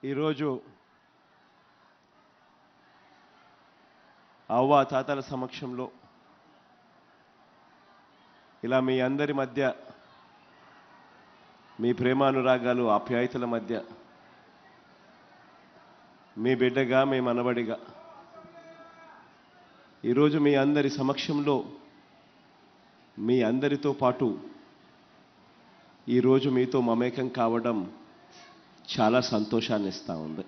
ఈరోజు అవ్వ తాతల సమక్షంలో ఇలా మీ అందరి మధ్య మీ ప్రేమానురాగాలు ఆప్యాయతల మధ్య మీ బిడ్డగా మీ మనవడిగా ఈరోజు మీ అందరి సమక్షంలో మీ అందరితో పాటు ఈరోజు మీతో మమేకం కావడం చాలా సంతోషాన్ని ఇస్తూ ఉంది.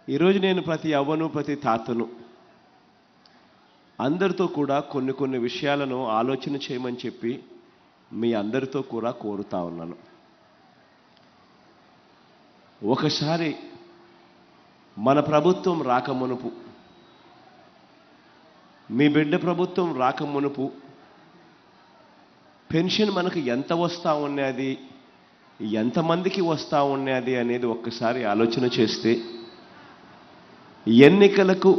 ఈరోజు నేను ప్రతి అవ్వను ప్రతి తాతను అందరితో కూడా కొన్ని విషయాలను ఆలోచన చేయమని చెప్పి మీ అందరితో కూడా కోరుతా ఉన్నాను. ఒకసారి మన ప్రభుత్వం రాకమునుపు, మీ బిడ్డ ప్రభుత్వం రాకమునుపు పెన్షన్ మనకు ఎంత వస్తూ ఉన్నది, ఎంతమందికి వస్తూ ఉన్నది అనేది ఒక్కసారి ఆలోచన చేస్తే ఎన్నికలకు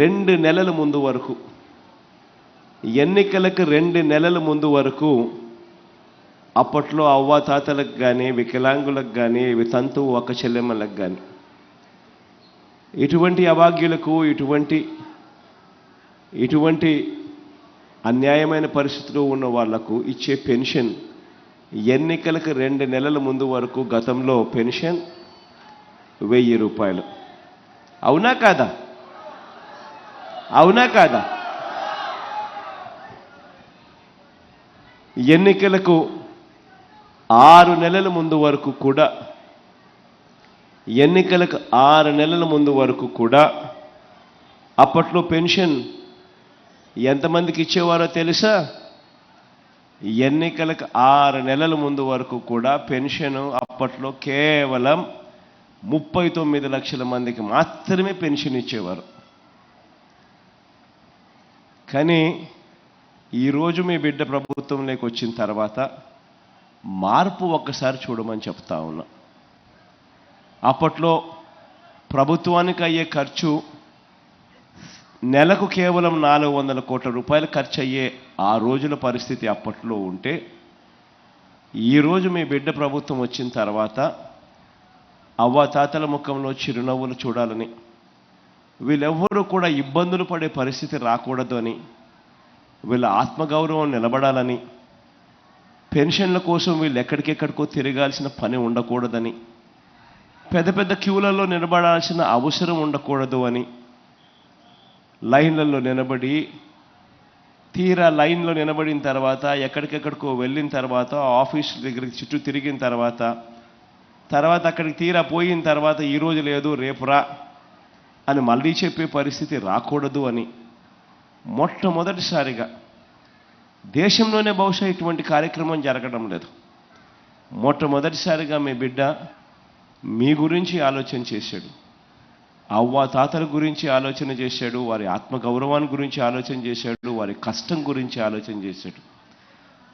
2 నెలల ముందు వరకు, ఎన్నికలకు 2 నెలల ముందు వరకు అప్పట్లో అవ్వాతాతలకు కానీ, వికలాంగులకు కానీ, వితంతు ఒక చెల్లెమ్మలకు కానీ, ఇటువంటి అభాగ్యులకు ఇటువంటి అన్యాయమైన పరిస్థితిలో ఉన్న వాళ్లకు ఇచ్చే పెన్షన్ ఎన్నికలకు 2 నెలల ముందు వరకు గతంలో పెన్షన్ 1000 రూపాయలు. అవునా కాదా? అవునా కాదా? ఎన్నికలకు 6 నెలల ముందు వరకు కూడా, ఎన్నికలకు 6 నెలల ముందు వరకు కూడా అప్పట్లో పెన్షన్ ఎంతమందికి ఇచ్చేవారో తెలుసా? ఎన్నికలకు 6 నెలల ముందు వరకు కూడా పెన్షన్ అప్పట్లో కేవలం 39 లక్షల మందికి మాత్రమే పెన్షన్ ఇచ్చేవారు. కానీ ఈరోజు మీ బిడ్డ ప్రభుత్వంలోకి వచ్చిన తర్వాత మార్పు ఒక్కసారి చూడమని చెప్తా ఉన్నా. అప్పట్లో ప్రభుత్వానికి అయ్యే ఖర్చు నెలకు కేవలం 400 కోట్ల రూపాయలు ఖర్చు అయ్యే ఆ రోజుల పరిస్థితి అప్పట్లో ఉంటే, ఈరోజు మీ బిడ్డ ప్రభుత్వం వచ్చిన తర్వాత అవ్వాతాతల ముఖంలో చిరునవ్వులు చూడాలని, వీళ్ళెవ్వరూ కూడా ఇబ్బందులు పడే పరిస్థితి రాకూడదు అని, వీళ్ళ ఆత్మగౌరవం నిలబడాలని, పెన్షన్ల కోసం వీళ్ళు ఎక్కడికెక్కడికో తిరగాల్సిన పని ఉండకూడదని, పెద్ద క్యూలలో నిలబడాల్సిన అవసరం ఉండకూడదు అని, లైన్లలో నిలబడి తీరా లైన్లో నిలబడిన తర్వాత ఎక్కడికెక్కడికో వెళ్ళిన తర్వాత ఆఫీస్ దగ్గరికి చుట్టూ తిరిగిన తర్వాత అక్కడికి తీరా పోయిన తర్వాత ఈరోజు లేదు రేపురా అని మళ్ళీ చెప్పే పరిస్థితి రాకూడదు అని మొట్టమొదటిసారిగా దేశంలోనే బహుశా ఇటువంటి కార్యక్రమం జరగడం లేదు. మొట్టమొదటిసారిగా మీ బిడ్డ మీ గురించి ఆలోచన చేశాడు, అవ్వాతాతల గురించి ఆలోచన చేశాడు, వారి ఆత్మగౌరవాన్ని గురించి ఆలోచన చేశాడు, వారి కష్టం గురించి ఆలోచన చేశాడు.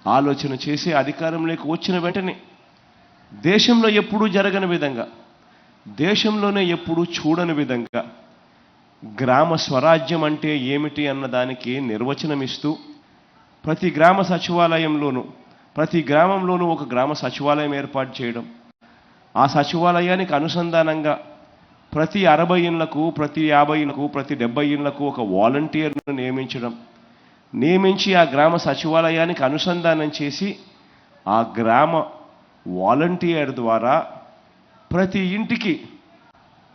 ఆలోచన చేసి అధికారంలోకి వచ్చిన వెంటనే దేశంలో ఎప్పుడూ జరగని విధంగా, దేశంలోనే ఎప్పుడూ చూడని విధంగా గ్రామ స్వరాజ్యం అంటే ఏమిటి అన్నదానికి నిర్వచనం ఇస్తూ ప్రతి గ్రామ సచివాలయంలోనూ, ప్రతి గ్రామంలోనూ ఒక గ్రామ సచివాలయం ఏర్పాటు చేయడం, ఆ సచివాలయానికి అనుసంధానంగా ప్రతి 60 ఇళ్లకు, ప్రతి 50 ఇళ్లకు, ప్రతి 70 ఇళ్లకు ఒక వాలంటీర్ను నియమించి ఆ గ్రామ సచివాలయానికి అనుసంధానం చేసి ఆ గ్రామ వాలంటీర్ ద్వారా ప్రతి ఇంటికి,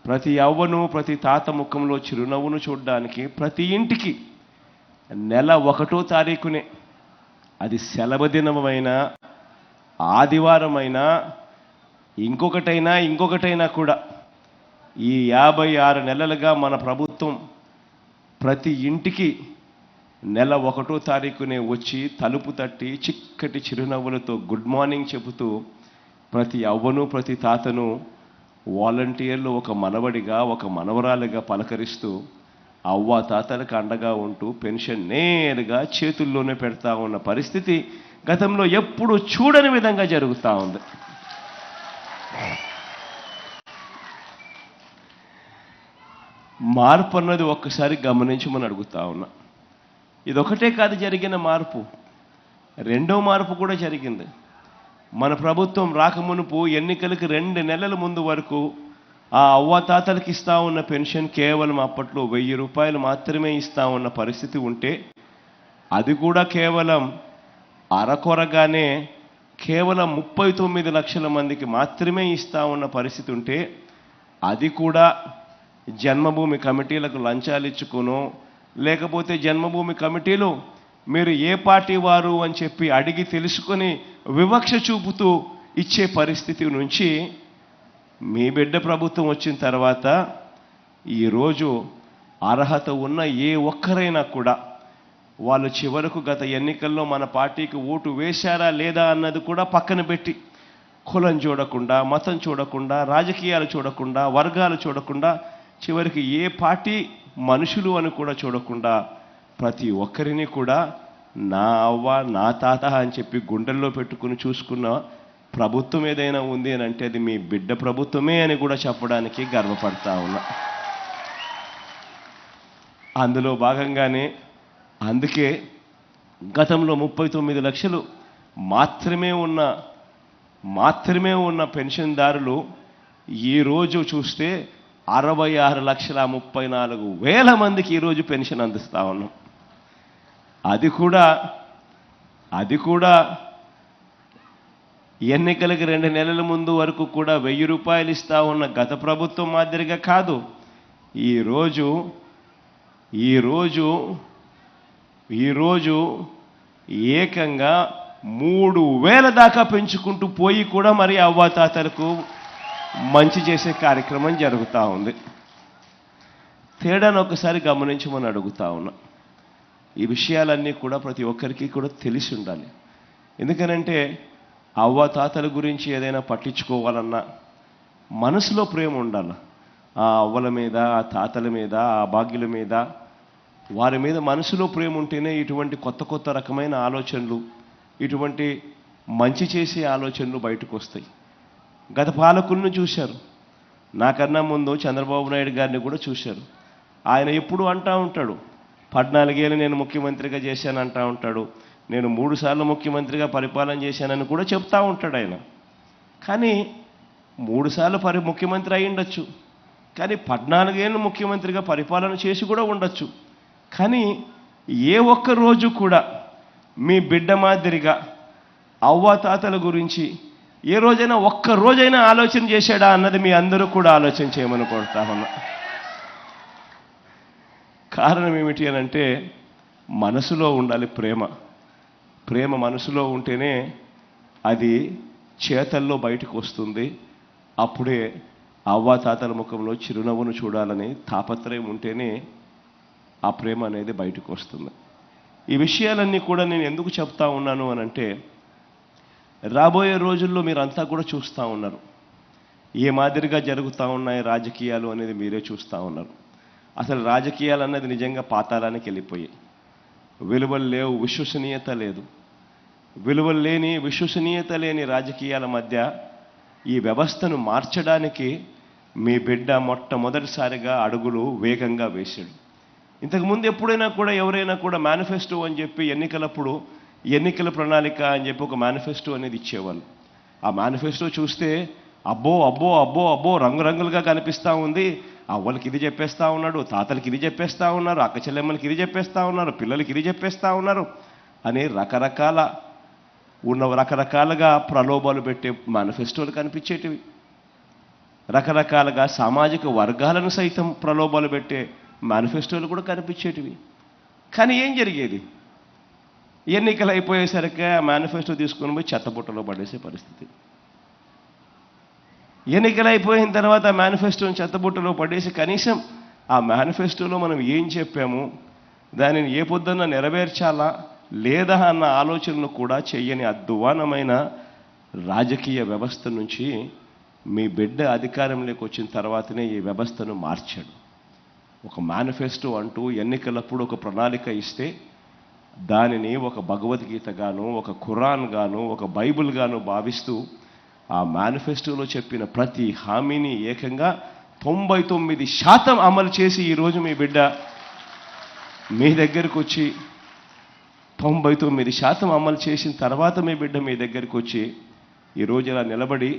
ప్రతి అవ్వను ప్రతి తాత ముఖంలో చిరునవ్వును చూడడానికి ప్రతి ఇంటికి నెల 1వ తారీఖునే, అది సెలవు దినమైనా ఆదివారమైనా ఇంకొకటైనా కూడా ఈ 56 నెలలుగా మన ప్రభుత్వం ప్రతి ఇంటికి నెల 1వ తారీఖునే వచ్చి తలుపు తట్టి చిక్కటి చిరునవ్వులతో గుడ్ మార్నింగ్ చెబుతూ ప్రతి అవ్వను ప్రతి తాతను వాలంటీర్లు ఒక మనవడిగా ఒక మనవరాలుగా పలకరిస్తూ అవ్వ తాతలకు అండగా ఉంటూ పెన్షన్ నేరుగా చేతుల్లోనే పెడతా ఉన్న పరిస్థితి గతంలో ఎప్పుడు చూడని విధంగా జరుగుతూ ఉంది. మార్పు అన్నది ఒక్కసారి గమనించమని అడుగుతా ఉన్నా. ఇదొకటే కాదు జరిగిన మార్పు, రెండో మార్పు కూడా జరిగింది. మన ప్రభుత్వం రాకమునుపు ఎన్నికలకి 2 నెలల ముందు వరకు ఆ అవ్వాతాతలకు ఇస్తా ఉన్న పెన్షన్ కేవలం అప్పట్లో 1000 రూపాయలు మాత్రమే ఇస్తా ఉన్న పరిస్థితి ఉంటే, అది కూడా కేవలం అరకొరగానే కేవలం 39 లక్షల మందికి మాత్రమే ఇస్తా ఉన్న పరిస్థితి ఉంటే, అది కూడా జన్మభూమి కమిటీలకు లంచాలు ఇచ్చుకునో, లేకపోతే జన్మభూమి కమిటీలు మీరు ఏ పార్టీ వారు అని చెప్పి అడిగి తెలుసుకొని వివక్ష చూపుతూ ఇచ్చే పరిస్థితి నుంచి మీ బిడ్డ ప్రభుత్వం వచ్చిన తర్వాత ఈరోజు అర్హత ఉన్న ఏ ఒక్కరైనా కూడా వాళ్ళు చివరకు గత ఎన్నికల్లో మన పార్టీకి ఓటు వేశారా లేదా అన్నది కూడా పక్కన పెట్టి, కులం చూడకుండా, మతం చూడకుండా, రాజకీయాలు చూడకుండా, వర్గాలు చూడకుండా, చివరికి ఏ పార్టీ మనుషులు అని కూడా చూడకుండా ప్రతి ఒక్కరిని కూడా నా అవ్వ నా తాత అని చెప్పి గుండెల్లో పెట్టుకుని చూసుకున్న ప్రభుత్వం ఏదైనా ఉంది అని అంటే అది మీ బిడ్డ ప్రభుత్వమే అని కూడా చెప్పడానికి గర్వపడతా ఉన్నా. అందులో భాగంగానే అందుకే గతంలో 39 లక్షలు మాత్రమే ఉన్న పెన్షన్దారులు ఈరోజు చూస్తే 66,34,000 మందికి ఈరోజు పెన్షన్ అందిస్తా ఉన్నాం. అది కూడా ఎన్నికలకి 2 నెలల ముందు వరకు కూడా 1000 రూపాయలు ఇస్తా ఉన్న గత ప్రభుత్వం మాదిరిగా కాదు. ఈరోజు ఏకంగా 3000 దాకా పెంచుకుంటూ పోయి కూడా మరి అవ్వాతాతలకు మంచి చేసే కార్యక్రమం జరుగుతూ ఉంది. తేడాను ఒకసారి గమనించమని అడుగుతా ఉన్నా. ఈ విషయాలన్నీ కూడా ప్రతి ఒక్కరికి కూడా తెలిసి ఉండాలి. ఎందుకనంటే అవ్వాతాతల గురించి ఏదైనా పట్టించుకోవాలన్నా మనసులో ప్రేమ ఉండాలి. ఆ అవ్వల మీద, ఆ తాతల మీద, ఆ భాగ్యుల మీద, వారి మీద మనసులో ప్రేమ ఉంటేనే ఇటువంటి కొత్త రకమైన ఆలోచనలు, ఇటువంటి మంచి చేసే ఆలోచనలు బయటకు వస్తాయి. గత పాలకులను చూశారు, నాకన్నా ముందు చంద్రబాబు నాయుడు గారిని కూడా చూశారు. ఆయన ఎప్పుడు అంటూ ఉంటాడు, 14 ఏళ్ళు నేను ముఖ్యమంత్రిగా చేశాను అంటూ ఉంటాడు. నేను 3 సార్లు ముఖ్యమంత్రిగా పరిపాలన చేశానని కూడా చెప్తా ఉంటాడు ఆయన. కానీ 3 సార్లు ముఖ్యమంత్రి అయి ఉండొచ్చు, కానీ 14 ఏళ్ళు ముఖ్యమంత్రిగా పరిపాలన చేసి కూడా ఉండొచ్చు. కానీ ఏ ఒక్క రోజు కూడా మీ బిడ్డ మాదిరిగా అవ్వాతాతల గురించి ఏ రోజైనా ఒక్క రోజైనా ఆలోచన చేశాడా అన్నది మీ అందరూ కూడా ఆలోచన చేయమని కోరుతా ఉన్నా. కారణం ఏమిటి అని అంటే మనసులో ఉండాలి ప్రేమ మనసులో ఉంటేనే అది చేతల్లో బయటకు వస్తుంది. అప్పుడే అవ్వాతాతల ముఖంలో చిరునవ్వును చూడాలని తాపత్రయం ఉంటేనే ఆ ప్రేమ అనేది బయటకు వస్తుంది. ఈ విషయాలన్నీ కూడా నేను ఎందుకు చెప్తా ఉన్నాను అని అంటే, రాబోయే రోజుల్లో మీరంతా కూడా చూస్తూ ఉన్నారు ఏ మాదిరిగా జరుగుతూ ఉన్నాయి రాజకీయాలు అనేది మీరే చూస్తూ ఉన్నారు. అసలు రాజకీయాలు అన్నది నిజంగా పాతాళానికి వెళ్ళిపోయాయి. విలువలు లేవు, విశ్వసనీయత లేని రాజకీయాల మధ్య ఈ వ్యవస్థను మార్చడానికి మీ బిడ్డ మొట్టమొదటిసారిగా అడుగులు వేగంగా వేశాడు. ఇంతకుముందు ఎప్పుడైనా కూడా ఎవరైనా కూడా మేనిఫెస్టో అని చెప్పి ఎన్నికలప్పుడు ఎన్నికల ప్రణాళిక అని చెప్పి ఒక మేనిఫెస్టో అనేది ఇచ్చేవాళ్ళు. ఆ మేనిఫెస్టో చూస్తే అబ్బో రంగురంగులుగా కనిపిస్తూ ఉంది. అవ్వలకి ఇది చెప్పేస్తూ ఉన్నాడు, తాతలకి ఇది చెప్పేస్తూ ఉన్నారు, అక్క చెల్లెమ్మలకి ఇది చెప్పేస్తూ ఉన్నారు, పిల్లలకి ఇది చెప్పేస్తూ ఉన్నారు అని రకరకాలుగా ప్రలోభాలు పెట్టే మేనిఫెస్టోలు కనిపించేటివి. రకరకాలుగా సామాజిక వర్గాలను సైతం ప్రలోభాలు పెట్టే మేనిఫెస్టోలు కూడా కనిపించేటివి. కానీ ఏం జరిగేది? ఎన్నికలు అయిపోయేసరికి ఆ మేనిఫెస్టో తీసుకొని పోయి చెత్తబుట్టలో పడేసే పరిస్థితి. ఎన్నికలు అయిపోయిన తర్వాత ఆ మేనిఫెస్టోని చెత్తబుట్టలో పడేసి కనీసం ఆ మేనిఫెస్టోలో మనం ఏం చెప్పాము, దానిని ఏ పొద్దున్న నెరవేర్చాలా లేదా అన్న ఆలోచనలు కూడా చెయ్యని అధ్వానమైన రాజకీయ వ్యవస్థ నుంచి మీ బిడ్డ అధికారంలోకి వచ్చిన తర్వాతనే ఈ వ్యవస్థను మార్చాడు. ఒక మేనిఫెస్టో అంటూ ఎన్నికలప్పుడు ఒక ప్రణాళిక ఇస్తే దానిని ఒక భగవద్గీత గాను, ఒక ఖురాన్ గాను, ఒక బైబిల్ గాను భావిస్తూ ఆ మేనిఫెస్టోలో చెప్పిన ప్రతి హామీని ఏకంగా 99% అమలు చేసి ఈరోజు మీ బిడ్డ మీ దగ్గరకు వచ్చి 99% అమలు చేసిన తర్వాత మీ బిడ్డ మీ దగ్గరికి వచ్చి ఈరోజు ఇలా నిలబడి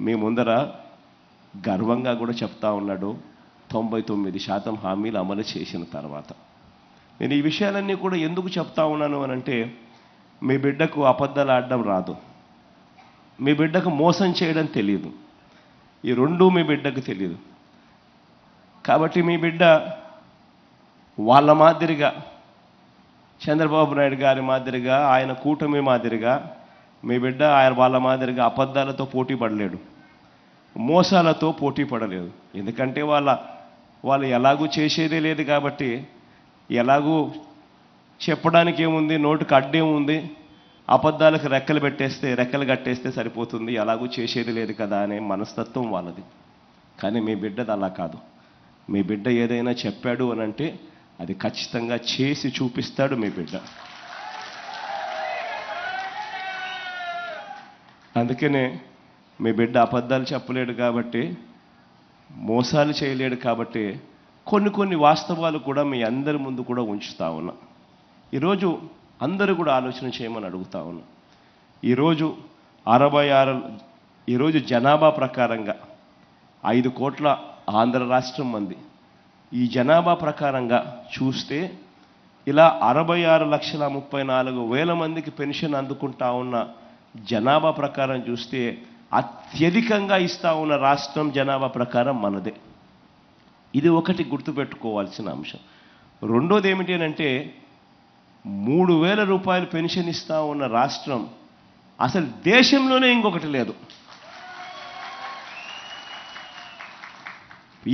మీ ముందర గర్వంగా కూడా చెప్తా ఉన్నాడు 99% హామీలు అమలు చేసిన తర్వాత. నేను ఈ విషయాలన్నీ కూడా ఎందుకు చెప్తా ఉన్నాను అనంటే, మీ బిడ్డకు అబద్ధాలు ఆడడం రాదు, మీ బిడ్డకు మోసం చేయడం తెలియదు, ఈ రెండూ మీ బిడ్డకు తెలియదు. కాబట్టి మీ బిడ్డ వాళ్ళ మాదిరిగా, చంద్రబాబు నాయుడు గారి మాదిరిగా, ఆయన కూటమి మాదిరిగా మీ బిడ్డ వాళ్ళ మాదిరిగా అబద్ధాలతో పోటీ పడలేడు, మోసాలతో పోటీ పడలేదు. ఎందుకంటే వాళ్ళు ఎలాగూ చేసేదే లేదు కాబట్టి, ఎలాగూ చెప్పడానికి ఏముంది, నోటికి అడ్డేముంది, అబద్ధాలకు రెక్కలు కట్టేస్తే సరిపోతుంది, ఎలాగూ చేసేది లేదు కదా అనే మనస్తత్వం వాళ్ళది. కానీ మీ బిడ్డది అలా కాదు. మీ బిడ్డ ఏదైనా చెప్పాడు అనంటే అది ఖచ్చితంగా చేసి చూపిస్తాడు మీ బిడ్డ. అందుకనే మీ బిడ్డ అబద్ధాలు చెప్పలేడు కాబట్టి, మోసాలు చేయలేడు కాబట్టి కొన్ని వాస్తవాలు కూడా మీ అందరి ముందు కూడా ఉంచుతా ఉన్నా. ఈరోజు అందరూ కూడా ఆలోచన చేయమని అడుగుతా ఉన్నా. ఈరోజు జనాభా ప్రకారంగా 5 కోట్ల ఆంధ్ర రాష్ట్రం మంది. ఈ జనాభా ప్రకారంగా చూస్తే ఇలా 66,34,000 మందికి పెన్షన్ అందుకుంటా ఉన్న జనాభా ప్రకారం చూస్తే అత్యధికంగా ఇస్తా ఉన్న రాష్ట్రం జనాభా ప్రకారం మనదే. ఇది ఒకటి గుర్తుపెట్టుకోవాల్సిన అంశం. రెండోది ఏమిటి అంటే, 3,000 రూపాయలు పెన్షన్ ఇస్తా ఉన్న రాష్ట్రం అసలు దేశంలోనే ఇంకొకటి లేదు.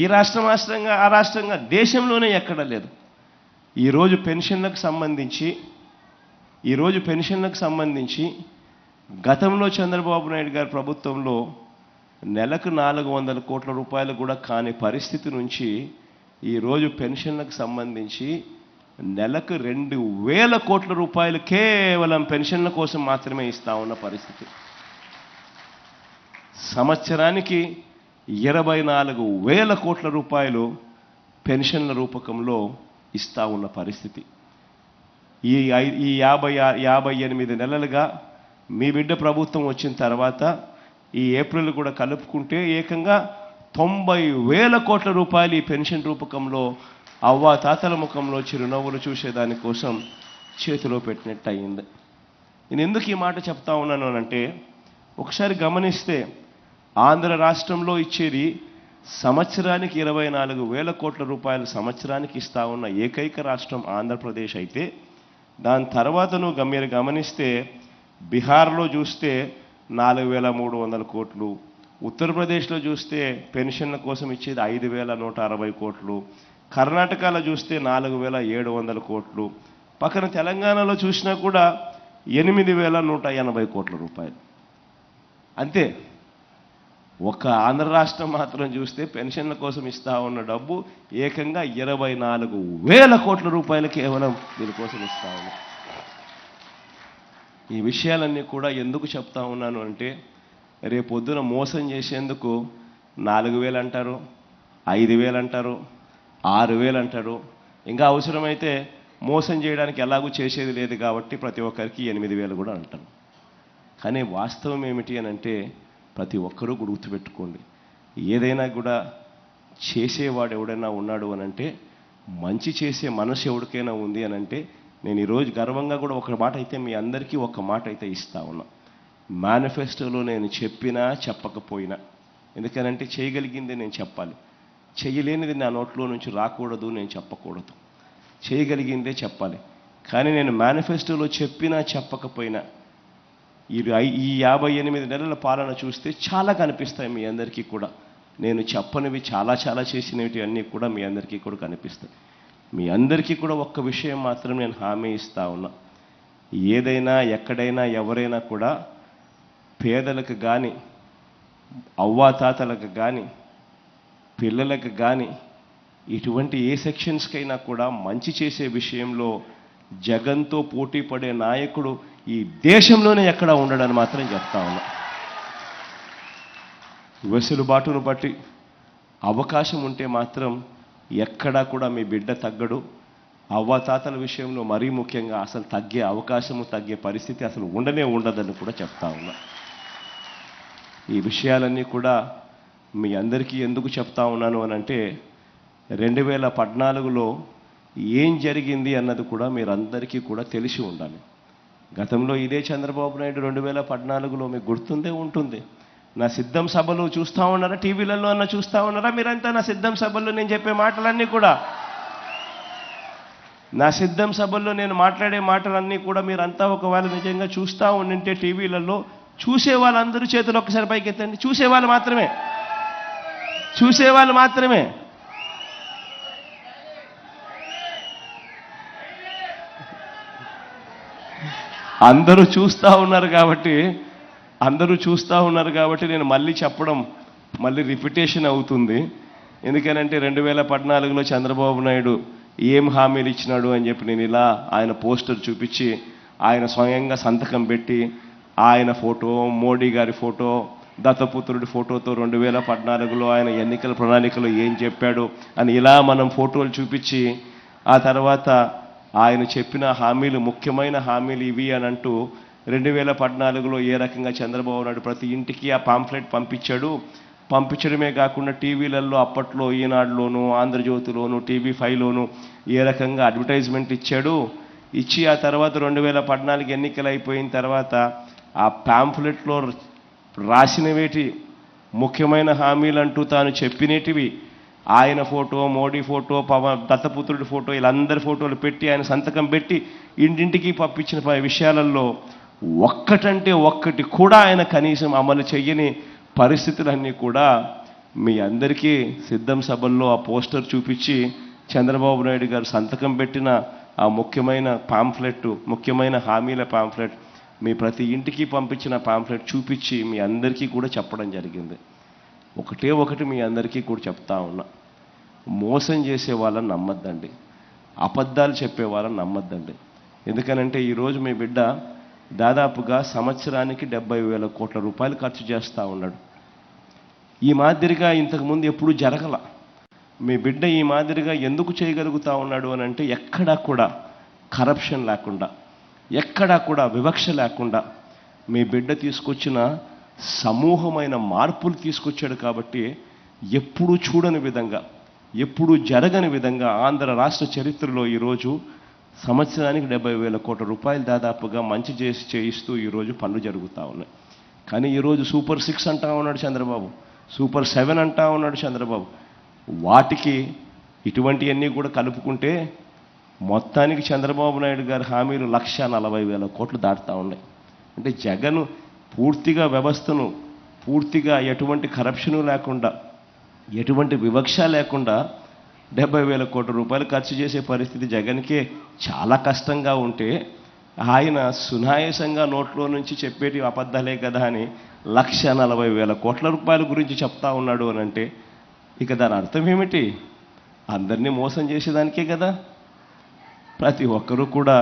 ఈ రాష్ట్రం ఆ రాష్ట్రంగా దేశంలోనే ఎక్కడ లేదు. ఈరోజు పెన్షన్లకు సంబంధించి గతంలో చంద్రబాబు నాయుడు గారి ప్రభుత్వంలో నెలకు 400 కోట్ల రూపాయలు కూడా కాని పరిస్థితి నుంచి ఈరోజు పెన్షన్లకు సంబంధించి నెలకు 2,000 కోట్ల రూపాయలు కేవలం పెన్షన్ల కోసం మాత్రమే ఇస్తా ఉన్న పరిస్థితి. సంవత్సరానికి 24,000 కోట్ల రూపాయలు పెన్షన్ల రూపకంలో ఇస్తా ఉన్న పరిస్థితి. ఈ 58 నెలలుగా మీ బిడ్డ ప్రభుత్వం వచ్చిన తర్వాత ఈ ఏప్రిల్ కూడా కలుపుకుంటే ఏకంగా 90,000 కోట్ల రూపాయలు ఈ పెన్షన్ రూపకంలో అవ్వాతాతల ముఖంలో చిరునవ్వులు చూసేదానికోసం చేతిలో పెట్టినట్టు అయింది. నేను ఎందుకు ఈ మాట చెప్తా ఉన్నాను అంటే, ఒకసారి గమనిస్తే ఆంధ్ర రాష్ట్రంలో ఇచ్చేది సంవత్సరానికి 24,000 కోట్ల రూపాయలు సంవత్సరానికి ఇస్తా ఉన్న ఏకైక రాష్ట్రం ఆంధ్రప్రదేశ్ అయితే, దాని తర్వాత మీరు గమనిస్తే బీహార్లో చూస్తే 4,300 కోట్లు, ఉత్తరప్రదేశ్లో చూస్తే పెన్షన్ల కోసం ఇచ్చేది 5,160 కోట్లు, కర్ణాటకలో చూస్తే 4,700 కోట్లు, పక్కన తెలంగాణలో చూసినా కూడా 8,180 కోట్ల రూపాయలు. అంతే. ఒక ఆంధ్ర రాష్ట్రం మాత్రం చూస్తే పెన్షన్ల కోసం ఇస్తా ఉన్న డబ్బు ఏకంగా 24,000 కోట్ల రూపాయలు కేవలం దీనికోసం ఇస్తా ఉన్నాం. ఈ విషయాలన్నీ కూడా ఎందుకు చెప్తా ఉన్నాను అంటే, రేపొద్దున మోసం చేసేందుకు 4,000 అంటారు, 5,000 అంటారు, 6,000 అంటారు. ఇంకా అవసరమైతే మోసం చేయడానికి ఎలాగూ చేసేది లేదు కాబట్టి ప్రతి ఒక్కరికి 8,000 కూడా అంటారు. కానీ వాస్తవం ఏమిటి అంటే, ప్రతి ఒక్కరూ గుర్తుపెట్టుకోండి, ఏదైనా కూడా చేసేవాడు ఎవడైనా ఉన్నాడు అనంటే, మంచి చేసే మనసు ఎవరికైనా ఉంది అనంటే, నేను ఈరోజు గర్వంగా కూడా ఒక మాట అయితే మీ అందరికీ ఒక మాట అయితే ఇస్తా ఉన్నా. మేనిఫెస్టోలో నేను చెప్పినా చెప్పకపోయినా, ఎందుకనంటే చేయగలిగింది నేను చెప్పాలి, చేయలేనిది నా నోట్లో నుంచి రాకూడదు, నేను చెప్పకూడదు, చేయగలిగిందే చెప్పాలి. కానీ నేను మేనిఫెస్టోలో చెప్పినా చెప్పకపోయినా ఈ 58 నెలల పాలన చూస్తే చాలా కనిపిస్తాయి మీ అందరికీ కూడా. నేను చెప్పనివి చాలా చేసినవి అన్నీ కూడా మీ అందరికీ కూడా కనిపిస్తాయి. మీ అందరికీ కూడా ఒక్క విషయం మాత్రం నేను హామీ ఇస్తా ఉన్నా, ఏదైనా ఎక్కడైనా ఎవరైనా కూడా పేదలకు కానీ, అవ్వాతాతలకు కానీ, పిల్లలకు కానీ, ఇటువంటి ఏ సెక్షన్స్కైనా కూడా మంచి చేసే విషయంలో జగన్తో పోటీ పడే నాయకుడు ఈ దేశంలోనే ఎక్కడ ఉండడని మాత్రం చెప్తా ఉన్నా. వెసులుబాటును బట్టి అవకాశం ఉంటే మాత్రం ఎక్కడా కూడా మీ బిడ్డ తగ్గడు. అవ్వాతాతల విషయంలో మరీ ముఖ్యంగా అసలు తగ్గే అవకాశము, తగ్గే పరిస్థితి అసలు ఉండదని కూడా చెప్తా ఉన్నా. ఈ విషయాలన్నీ కూడా మీ అందరికీ ఎందుకు చెప్తా ఉన్నాను అని అంటే 2014లో ఏం జరిగింది అన్నది కూడా మీరందరికీ కూడా తెలిసి ఉండాలి. గతంలో ఇదే చంద్రబాబు నాయుడు 2014లో మీకు గుర్తుందే ఉంటుంది. నా సిద్ధం సభలు చూస్తూ ఉన్నారా, టీవీలలో అన్న చూస్తూ ఉన్నారా మీరంతా? నా సిద్ధం సభల్లో నేను చెప్పే మాటలన్నీ కూడా, నా సిద్ధం సభల్లో నేను మాట్లాడే మాటలన్నీ కూడా మీరంతా ఒకవేళ నిజంగా చూస్తూ ఉండింటే టీవీలలో, చూసే వాళ్ళందరూ చేతులు ఒక్కసారి పైకి ఎత్తండి. చూసేవాళ్ళు మాత్రమే, చూసేవాళ్ళు మాత్రమే. అందరూ చూస్తూ ఉన్నారు కాబట్టి నేను మళ్ళీ చెప్పడం మళ్ళీ రిపిటేషన్ అవుతుంది. ఎందుకనంటే 2014లో చంద్రబాబు నాయుడు ఏం హామీలు ఇచ్చినాడు అని చెప్పి నేను ఇలా ఆయన పోస్టర్ చూపించి, ఆయన స్వయంగా సంతకం పెట్టి, ఆయన ఫోటో, మోడీ గారి ఫోటో, దత్తపుత్రుడి ఫోటోతో 2014లో ఆయన ఎన్నికల ప్రణాళికలో ఏం చెప్పాడు అని ఇలా మనం ఫోటోలు చూపించి, ఆ తర్వాత ఆయన చెప్పిన హామీలు, ముఖ్యమైన హామీలు ఇవి అని అంటూ 2014లో ఏ రకంగా చంద్రబాబు నాయుడు ప్రతి ఇంటికి ఆ పాంఫ్లెట్ పంపించడమే కాకుండా టీవీలలో అప్పట్లో ఈనాడులోను, ఆంధ్రజ్యోతిలోను, TV5లోను ఏ రకంగా అడ్వర్టైజ్మెంట్ ఇచ్చి ఆ తర్వాత 2014 ఎన్నికలు అయిపోయిన తర్వాత ఆ పాంఫ్లెట్లో రాసినవేటి ముఖ్యమైన హామీలు అంటూ తాను చెప్పినటివి, ఆయన ఫోటో, మోడీ ఫోటో, దత్తపుత్రుడి ఫోటో, వీళ్ళందరి ఫోటోలు పెట్టి ఆయన సంతకం పెట్టి ఇంటింటికి పంపించిన విషయాలలో ఒక్కటంటే ఒక్కటి కూడా ఆయన కనీసం అమలు చెయ్యని పరిస్థితులన్నీ కూడా మీ అందరికీ సిద్ధం సభల్లో ఆ పోస్టర్ చూపించి, చంద్రబాబు నాయుడు గారు సంతకం పెట్టిన ఆ ముఖ్యమైన పాంఫ్లెట్, ముఖ్యమైన హామీల పాంఫ్లెట్, మీ ప్రతి ఇంటికి పంపించిన పాంఫ్లెట్ చూపించి మీ అందరికీ కూడా చెప్పడం జరిగింది. ఒకటి మీ అందరికీ కూడా చెప్తా ఉన్నా, మోసం చేసే వాళ్ళని నమ్మద్దండి, అబద్ధాలు చెప్పే వాళ్ళని నమ్మద్దండి. ఎందుకనంటే ఈరోజు మీ బిడ్డ దాదాపుగా సంవత్సరానికి 70,000 కోట్ల రూపాయలు ఖర్చు చేస్తూ ఉన్నాడు. ఈ మాదిరిగా ఇంతకుముందు ఎప్పుడూ జరగల. మీ బిడ్డ ఈ మాదిరిగా ఎందుకు చేయగలుగుతూ ఉన్నాడు అని అంటే, ఎక్కడా కూడా కరప్షన్ లేకుండా, ఎక్కడా కూడా వివక్ష లేకుండా మీ బిడ్డ తీసుకొచ్చిన సమూహమైన మార్పులు తీసుకొచ్చాడు. కాబట్టి ఎప్పుడూ చూడని విధంగా, ఎప్పుడూ జరగని విధంగా ఆంధ్ర రాష్ట్ర చరిత్రలో ఈరోజు సంవత్సరానికి 70,000 కోట్ల రూపాయలు దాదాపుగా మంచి చేయిస్తూ ఈరోజు పనులు జరుగుతూ ఉన్నాయి. కానీ ఈరోజు సూపర్ 6 అంటా ఉన్నాడు చంద్రబాబు, సూపర్ 7 అంటా ఉన్నాడు చంద్రబాబు. వాటికి ఇటువంటివన్నీ కూడా కలుపుకుంటే మొత్తానికి చంద్రబాబు నాయుడు గారి హామీలు 1,40,000 కోట్లు దాటుతూ ఉన్నాయి. అంటే జగన్ పూర్తిగా వ్యవస్థను, పూర్తిగా ఎటువంటి కరప్షను లేకుండా, ఎటువంటి వివక్ష లేకుండా 70,000 కోట్ల రూపాయలు ఖర్చు చేసే పరిస్థితి జగన్కే చాలా కష్టంగా ఉంటే, ఆయన సునాయాసంగా నోట్లో నుంచి చెప్పేటి అబద్ధాలే కదా అని 1,40,000 కోట్ల రూపాయల గురించి చెప్తా ఉన్నాడు అని అంటే, ఇక దాని అర్థం ఏమిటి? అందరినీ మోసం చేసేదానికే కదా. ప్రతి ఒక్కరూ కూడా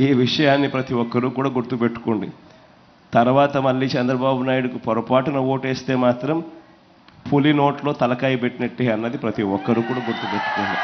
ఈ విషయాన్ని ప్రతి ఒక్కరూ కూడా గుర్తుపెట్టుకోండి. తర్వాత మళ్ళీ చంద్రబాబు నాయుడుకు పొరపాటున ఓటేస్తే మాత్రం పులి నోట్లో తలకాయ పెట్టినట్టే అన్నది ప్రతి ఒక్కరూ కూడా గుర్తుపెట్టుకోండి.